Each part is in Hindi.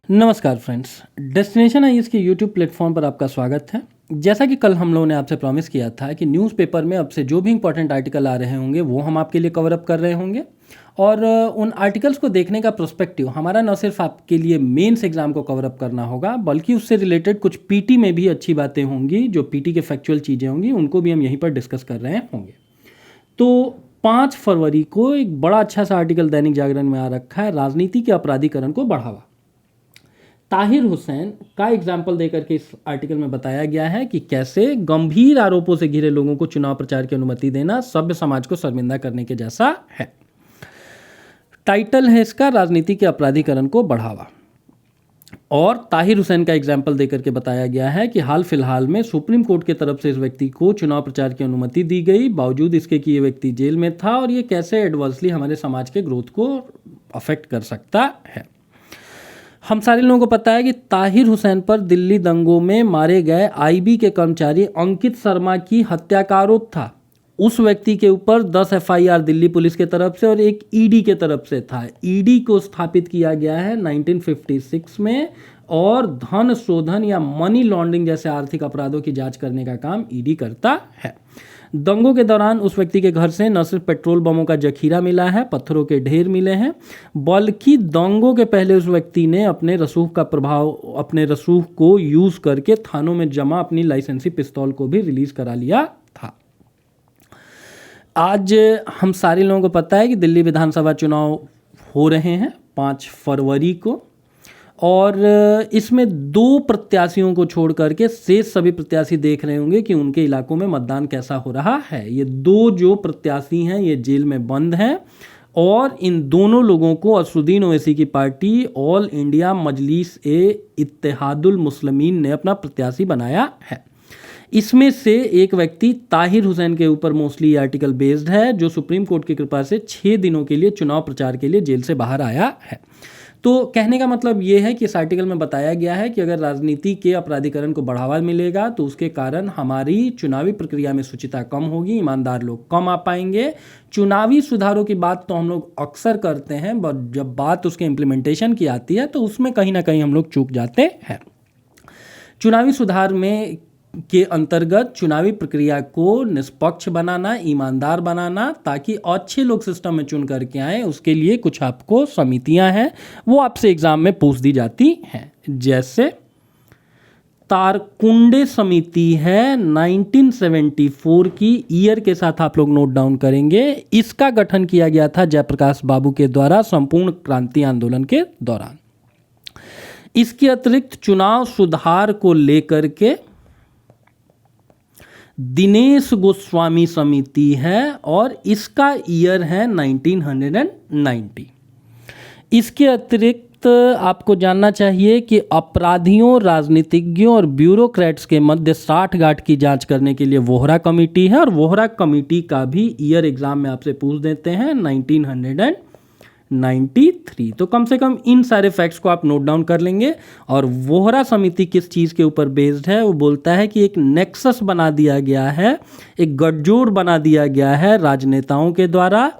नमस्कार फ्रेंड्स, डेस्टिनेशन आईएएस के यूट्यूब प्लेटफॉर्म पर आपका स्वागत है। जैसा कि कल हम लोगों ने आपसे प्रॉमिस किया था कि न्यूज़पेपर में अब से जो भी इंपॉर्टेंट आर्टिकल आ रहे होंगे वो हम आपके लिए कवर अप कर रहे होंगे और उन आर्टिकल्स को देखने का पर्सपेक्टिव हमारा न सिर्फ आपके लिए मेंस एग्जाम को कवर अप करना होगा बल्कि उससे रिलेटेड कुछ पीटी में भी अच्छी बातें होंगी, जो पीटी के फैक्चुअल चीज़ें होंगी उनको भी हम यहीं पर डिस्कस कर रहे होंगे। तो 5 फरवरी को एक बड़ा अच्छा सा आर्टिकल दैनिक जागरण में आ रखा है, राजनीति के अपराधीकरण को बढ़ावा। ताहिर हुसैन का एग्जाम्पल देकर के इस आर्टिकल में बताया गया है कि कैसे गंभीर आरोपों से घिरे लोगों को चुनाव प्रचार की अनुमति देना सभ्य समाज को शर्मिंदा करने के जैसा है। टाइटल है इसका, राजनीति के अपराधीकरण को बढ़ावा। और ताहिर हुसैन का एग्जाम्पल देकर के बताया गया है कि हाल फिलहाल में सुप्रीम कोर्ट की तरफ से इस व्यक्ति को चुनाव प्रचार की अनुमति दी गई, बावजूद इसके कि ये व्यक्ति जेल में था और ये कैसे एडवर्सली हमारे समाज के ग्रोथ को अफेक्ट कर सकता है। हम सारे लोगों को पता है कि ताहिर हुसैन पर दिल्ली दंगों में मारे गए आईबी के कर्मचारी अंकित शर्मा की हत्या का आरोप था। उस व्यक्ति के ऊपर 10 एफआईआर दिल्ली पुलिस के तरफ से और एक ईडी के तरफ से था। ईडी को स्थापित किया गया है 1956 में और धन शोधन या मनी लॉन्ड्रिंग जैसे आर्थिक अपराधों की जांच करने का काम ईडी करता है। दंगों के दौरान उस व्यक्ति के घर से न सिर्फ पेट्रोल बमों का जखीरा मिला है, पत्थरों के ढेर मिले हैं, बल्कि दंगों के पहले उस व्यक्ति ने अपने रसूख को यूज करके थानों में जमा अपनी लाइसेंसी पिस्तौल को भी रिलीज करा लिया था। आज हम सारे लोगों को पता है कि दिल्ली विधानसभा चुनाव हो रहे हैं 5 फरवरी को, और इसमें 2 प्रत्याशियों को छोड़ करके शेष सभी प्रत्याशी देख रहे होंगे कि उनके इलाकों में मतदान कैसा हो रहा है। ये 2 जो प्रत्याशी हैं ये जेल में बंद हैं और इन दोनों लोगों को असदुद्दीन ओवैसी की पार्टी ऑल इंडिया मजलिस ए इत्तेहादुल मुस्लिमीन ने अपना प्रत्याशी बनाया है। इसमें से एक व्यक्ति ताहिर हुसैन के ऊपर मोस्टली आर्टिकल बेस्ड है, जो सुप्रीम कोर्ट की कृपा से 6 दिनों के लिए चुनाव प्रचार के लिए जेल से बाहर आया है। तो कहने का मतलब ये है कि इस आर्टिकल में बताया गया है कि अगर राजनीति के अपराधीकरण को बढ़ावा मिलेगा तो उसके कारण हमारी चुनावी प्रक्रिया में शुचिता कम होगी, ईमानदार लोग कम आ पाएंगे। चुनावी सुधारों की बात तो हम लोग अक्सर करते हैं, बट जब बात उसके इम्प्लीमेंटेशन की आती है तो उसमें कहीं ना कहीं हम लोग चूक जाते हैं। चुनावी सुधार में के अंतर्गत चुनावी प्रक्रिया को निष्पक्ष बनाना, ईमानदार बनाना, ताकि अच्छे लोग सिस्टम में चुन करके आए, उसके लिए कुछ आपको समितियां हैं वो आपसे एग्जाम में पूछ दी जाती हैं। जैसे तारकुंडे समिति है 1974 की, ईयर के साथ आप लोग नोट डाउन करेंगे। इसका गठन किया गया था जयप्रकाश बाबू के द्वारा संपूर्ण क्रांति आंदोलन के दौरान। इसके अतिरिक्त चुनाव सुधार को लेकर के दिनेश गोस्वामी समिति है और इसका ईयर है 1990। इसके अतिरिक्त आपको जानना चाहिए कि अपराधियों, राजनीतिज्ञों और ब्यूरोक्रेट्स के मध्य साठगांठ की जांच करने के लिए वोहरा कमेटी है और वोहरा कमेटी का भी ईयर एग्जाम में आपसे पूछ देते हैं 1993। तो कम से कम इन सारे फैक्ट्स को आप नोट डाउन कर लेंगे। और वोहरा समिति किस चीज़ के ऊपर बेस्ड है, वो बोलता है कि एक नेक्सस बना दिया गया है, एक गठजोड़ बना दिया गया है राजनेताओं के द्वारा,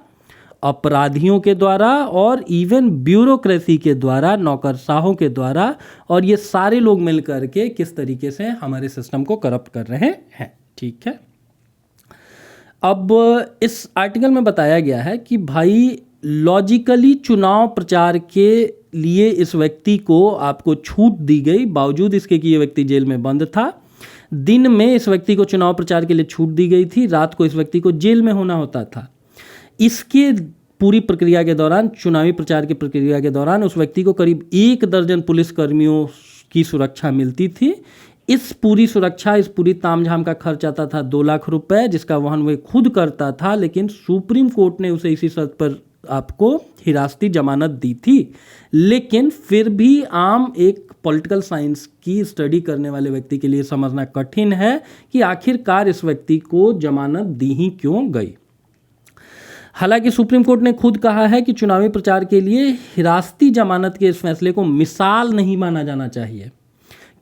अपराधियों के द्वारा और इवन ब्यूरोक्रेसी के द्वारा, नौकरशाहों के द्वारा, और ये सारे लोग मिल करके किस तरीके से हमारे सिस्टम को करप्ट कर रहे हैं। ठीक है, अब इस आर्टिकल में बताया गया है कि भाई लॉजिकली चुनाव प्रचार के लिए इस व्यक्ति को आपको छूट दी गई, बावजूद इसके कि ये व्यक्ति जेल में बंद था। दिन में इस व्यक्ति को चुनाव प्रचार के लिए छूट दी गई थी, रात को इस व्यक्ति को जेल में होना होता था। इसके पूरी प्रक्रिया के दौरान, चुनावी प्रचार की प्रक्रिया के दौरान, उस व्यक्ति को करीब 1 दर्जन पुलिसकर्मियों की सुरक्षा मिलती थी। इस पूरी सुरक्षा, इस पूरी तामझाम का खर्च आता था 2 लाख रुपए, जिसका वहन वह खुद करता था। लेकिन सुप्रीम कोर्ट ने उसे इसी शर्त पर आपको हिरासती जमानत दी थी। लेकिन फिर भी आम एक पॉलिटिकल साइंस की स्टडी करने वाले व्यक्ति के लिए समझना कठिन है कि आखिरकार इस व्यक्ति को जमानत दी ही क्यों गई। हालांकि सुप्रीम कोर्ट ने खुद कहा है कि चुनावी प्रचार के लिए हिरासती जमानत के इस फैसले को मिसाल नहीं माना जाना चाहिए,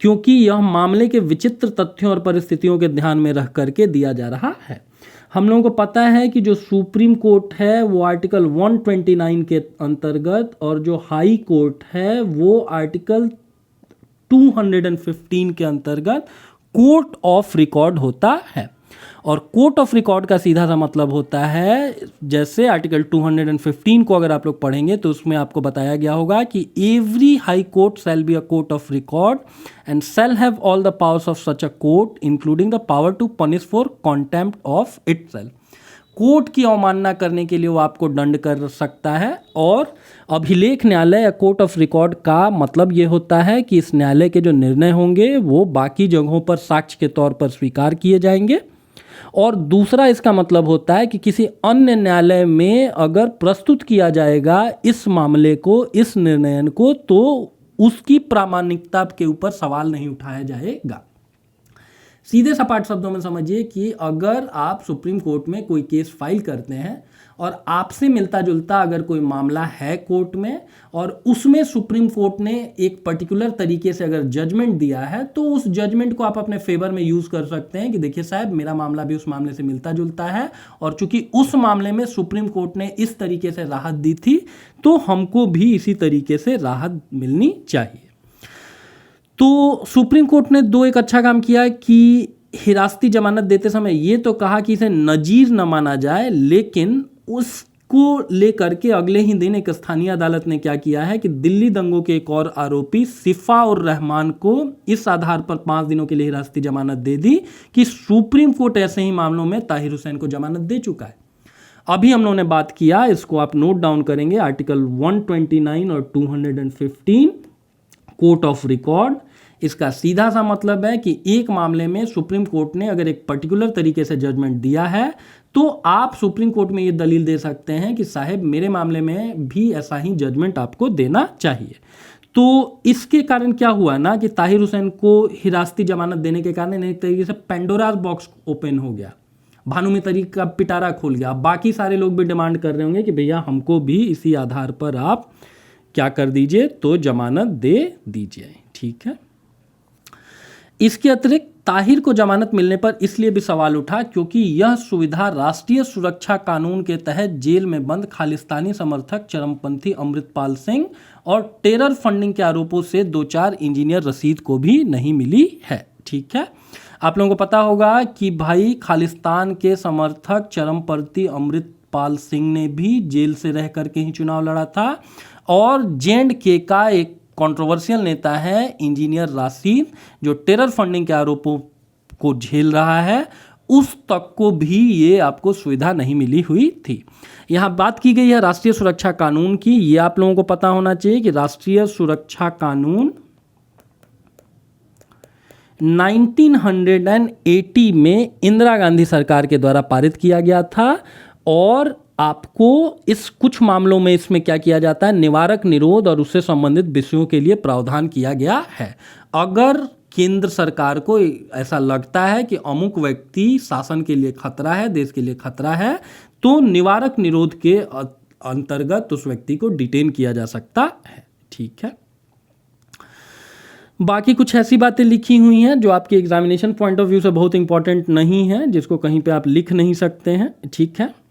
क्योंकि यह मामले के विचित्र तथ्यों और परिस्थितियों के ध्यान में रख करके दिया जा रहा है। हम लोगों को पता है कि जो सुप्रीम कोर्ट है वो आर्टिकल 129 के अंतर्गत और जो हाई कोर्ट है वो आर्टिकल 215 के अंतर्गत कोर्ट ऑफ रिकॉर्ड होता है। और कोर्ट ऑफ रिकॉर्ड का सीधा सा मतलब होता है, जैसे आर्टिकल 215 को अगर आप लोग पढ़ेंगे तो उसमें आपको बताया गया होगा कि every high court shall be a court of record and shall have all the powers of such a court including the power to punish for contempt of itself. Court की अवमानना करने के लिए वो आपको दंड कर सकता है। और अभिलेख न्यायालय या कोर्ट ऑफ रिकॉर्ड का मतलब ये होता है कि इस न्यायालय के जो निर्णय होंगे वो बाकी जगहों पर साक्ष्य के तौर पर स्वीकार किए जाएंगे। और दूसरा इसका मतलब होता है कि किसी अन्य न्यायालय में अगर प्रस्तुत किया जाएगा इस मामले को, इस निर्णय को, तो उसकी प्रामाणिकता के ऊपर सवाल नहीं उठाया जाएगा। सीधे सपाट शब्दों में समझिए कि अगर आप सुप्रीम कोर्ट में कोई केस फाइल करते हैं और आपसे मिलता जुलता अगर कोई मामला है कोर्ट में और उसमें सुप्रीम कोर्ट ने एक पर्टिकुलर तरीके से अगर जजमेंट दिया है, तो उस जजमेंट को आप अपने फेवर में यूज कर सकते हैं कि देखिए साहब, मेरा मामला भी उस मामले से मिलता जुलता है और चूंकि उस मामले में सुप्रीम कोर्ट ने इस तरीके से राहत दी थी तो हमको भी इसी तरीके से राहत मिलनी चाहिए। तो सुप्रीम कोर्ट ने एक अच्छा काम किया कि हिरासती जमानत देते समय ये तो कहा कि इसे नजीर न माना जाए, लेकिन उसको लेकर के अगले ही दिन एक स्थानीय अदालत ने क्या किया है कि दिल्ली दंगों के एक और आरोपी सिफा और रहमान को इस आधार पर 5 दिनों के लिए हिरासती जमानत दे दी कि सुप्रीम कोर्ट ऐसे ही मामलों में ताहिर हुसैन को जमानत दे चुका है। अभी हम लोगों ने बात किया, इसको आप नोट डाउन करेंगे, आर्टिकल 129 और 215 कोर्ट ऑफ रिकॉर्ड। इसका सीधा सा मतलब है कि एक मामले में सुप्रीम कोर्ट ने अगर एक पर्टिकुलर तरीके से जजमेंट दिया है तो आप सुप्रीम कोर्ट में ये दलील दे सकते हैं कि साहब, मेरे मामले में भी ऐसा ही जजमेंट आपको देना चाहिए। तो इसके कारण क्या हुआ ना कि ताहिर हुसैन को हिरासती जमानत देने के कारण एक तरीके से पेंडोरास बॉक्स ओपन हो गया, भानुमती का पिटारा खुल गया। बाकी सारे लोग भी डिमांड कर रहे होंगे कि भैया हमको भी इसी आधार पर आप क्या कर दीजिए, तो जमानत दे दीजिए। ठीक है। इसके अतिरिक्त ताहिर को जमानत मिलने पर इसलिए भी सवाल उठा क्योंकि यह सुविधा राष्ट्रीय सुरक्षा कानून के तहत जेल में बंद खालिस्तानी समर्थक चरमपंथी अमृतपाल सिंह और टेरर फंडिंग के आरोपों से 2-4 इंजीनियर रशीद को भी नहीं मिली है। ठीक है। आप लोगों को पता होगा कि भाई खालिस्तान के समर्थक चरमपंथी अमृतपाल सिंह ने भी जेल से रह करके ही चुनाव लड़ा था और J&K का एक कंट्रोवर्शियल नेता है इंजीनियर राशिद, जो टेरर फंडिंग के आरोपों को झेल रहा है, उस तक को भी ये आपको सुविधा नहीं मिली हुई थी। यहाँ बात की गई है राष्ट्रीय सुरक्षा कानून की। ये आप लोगों को पता होना चाहिए कि राष्ट्रीय सुरक्षा कानून 1980 में इंदिरा गांधी सरकार के द्वारा पारित किया गया था और आपको इस कुछ मामलों में इसमें क्या किया जाता है, निवारक निरोध और उससे संबंधित विषयों के लिए प्रावधान किया गया है। अगर केंद्र सरकार को ऐसा लगता है कि अमुक व्यक्ति शासन के लिए खतरा है, देश के लिए खतरा है, तो निवारक निरोध के अंतर्गत उस व्यक्ति को डिटेन किया जा सकता है। ठीक है। बाकी कुछ ऐसी बातें लिखी हुई हैं जो आपके एग्जामिनेशन पॉइंट ऑफ व्यू से बहुत इंपॉर्टेंट नहीं है, जिसको कहीं पे आप लिख नहीं सकते हैं। ठीक है।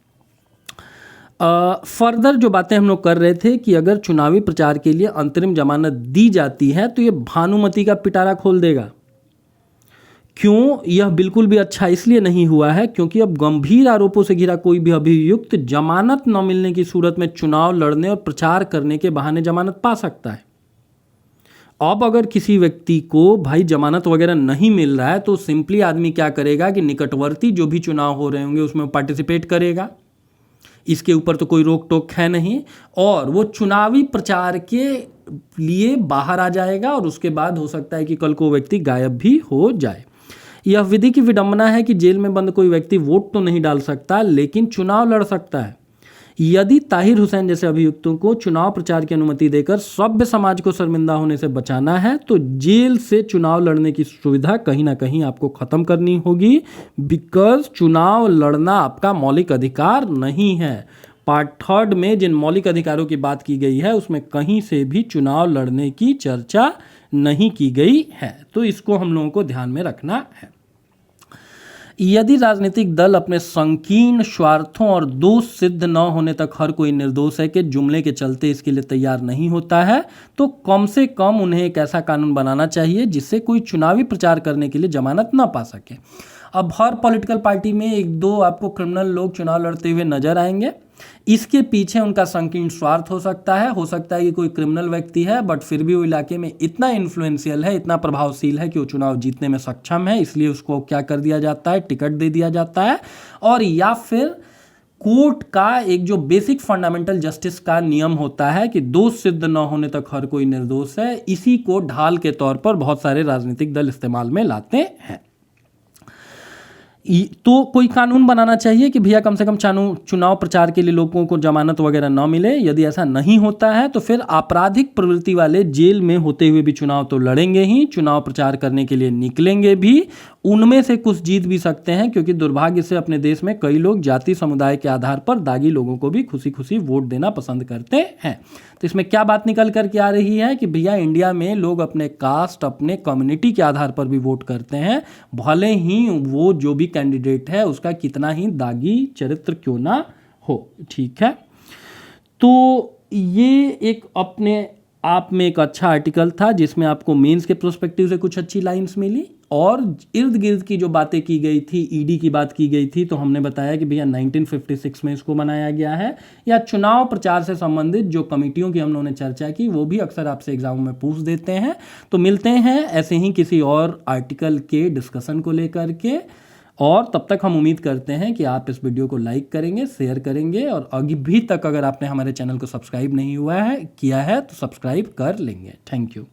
फर्दर जो बातें हम लोग कर रहे थे कि अगर चुनावी प्रचार के लिए अंतरिम जमानत दी जाती है तो ये भानुमती का पिटारा खोल देगा। क्यों? यह बिल्कुल भी अच्छा इसलिए नहीं हुआ है क्योंकि अब गंभीर आरोपों से घिरा कोई भी अभियुक्त जमानत न मिलने की सूरत में चुनाव लड़ने और प्रचार करने के बहाने जमानत पा सकता है। अब अगर किसी व्यक्ति को भाई जमानत वगैरह नहीं मिल रहा है तो सिंपली आदमी क्या करेगा कि निकटवर्ती जो भी चुनाव हो रहे होंगे उसमें पार्टिसिपेट करेगा। इसके ऊपर तो कोई रोक टोक है नहीं और वो चुनावी प्रचार के लिए बाहर आ जाएगा और उसके बाद हो सकता है कि कल को व्यक्ति गायब भी हो जाए। यह विधि की विडंबना है कि जेल में बंद कोई व्यक्ति वोट तो नहीं डाल सकता लेकिन चुनाव लड़ सकता है। यदि ताहिर हुसैन जैसे अभियुक्तों को चुनाव प्रचार की अनुमति देकर सभ्य समाज को शर्मिंदा होने से बचाना है तो जेल से चुनाव लड़ने की सुविधा कहीं ना कहीं आपको खत्म करनी होगी, बिकॉज चुनाव लड़ना आपका मौलिक अधिकार नहीं है। पार्ट 3 में जिन मौलिक अधिकारों की बात की गई है उसमें कहीं से भी चुनाव लड़ने की चर्चा नहीं की गई है, तो इसको हम लोगों को ध्यान में रखना है। यदि राजनीतिक दल अपने संकीर्ण स्वार्थों और दोष सिद्ध न होने तक हर कोई निर्दोष है के जुमले के चलते इसके लिए तैयार नहीं होता है, तो कम से कम उन्हें एक ऐसा कानून बनाना चाहिए जिससे कोई चुनावी प्रचार करने के लिए जमानत न पा सके। अब हर पॉलिटिकल पार्टी में एक दो आपको क्रिमिनल लोग चुनाव लड़ते हुए नजर आएंगे। इसके पीछे उनका संकीर्ण स्वार्थ हो सकता है कि कोई क्रिमिनल व्यक्ति है बट फिर भी वो इलाके में इतना इन्फ्लुएंशियल है, इतना प्रभावशील है कि वो चुनाव जीतने में सक्षम है, इसलिए उसको क्या कर दिया जाता है, टिकट दे दिया जाता है। और या फिर कोर्ट का एक जो बेसिक फंडामेंटल जस्टिस का नियम होता है कि दोष सिद्ध न होने तक हर कोई निर्दोष है, इसी को ढाल के तौर पर बहुत सारे राजनीतिक दल इस्तेमाल में लाते हैं। तो कोई कानून बनाना चाहिए कि भैया कम से कम चुनाव प्रचार के लिए लोगों को जमानत वगैरह न मिले। यदि ऐसा नहीं होता है तो फिर आपराधिक प्रवृत्ति वाले जेल में होते हुए भी चुनाव तो लड़ेंगे ही, चुनाव प्रचार करने के लिए निकलेंगे भी, उनमें से कुछ जीत भी सकते हैं, क्योंकि दुर्भाग्य से अपने देश में कई लोग जाति समुदाय के आधार पर दागी लोगों को भी खुशी खुशी वोट देना पसंद करते हैं। तो इसमें क्या बात निकल कर के आ रही है कि भैया इंडिया में लोग अपने कास्ट, अपने कम्युनिटी के आधार पर भी वोट करते हैं, भले ही वो जो भी कैंडिडेट है उसका कितना ही दागी चरित्र क्यों ना हो। ठीक है, तो ये एक अपने आप में एक अच्छा आर्टिकल था जिसमें आपको मेंस के प्रोस्पेक्टिव से कुछ अच्छी लाइंस मिली और इर्द गिर्द की जो बातें की गई थी, ईडी की बात की गई थी, तो हमने बताया कि भैया 1956 में इसको बनाया गया है। या चुनाव प्रचार से संबंधित जो कमेटियों की हम लोगों ने चर्चा की वो भी अक्सर आपसे एग्जाम में पूछ देते हैं। तो मिलते हैं ऐसे ही किसी और आर्टिकल के डिस्कशन को लेकर के, और तब तक हम उम्मीद करते हैं कि आप इस वीडियो को लाइक करेंगे, शेयर करेंगे, और अभी तक अगर आपने हमारे चैनल को सब्सक्राइब नहीं किया है तो सब्सक्राइब कर लेंगे। Thank you.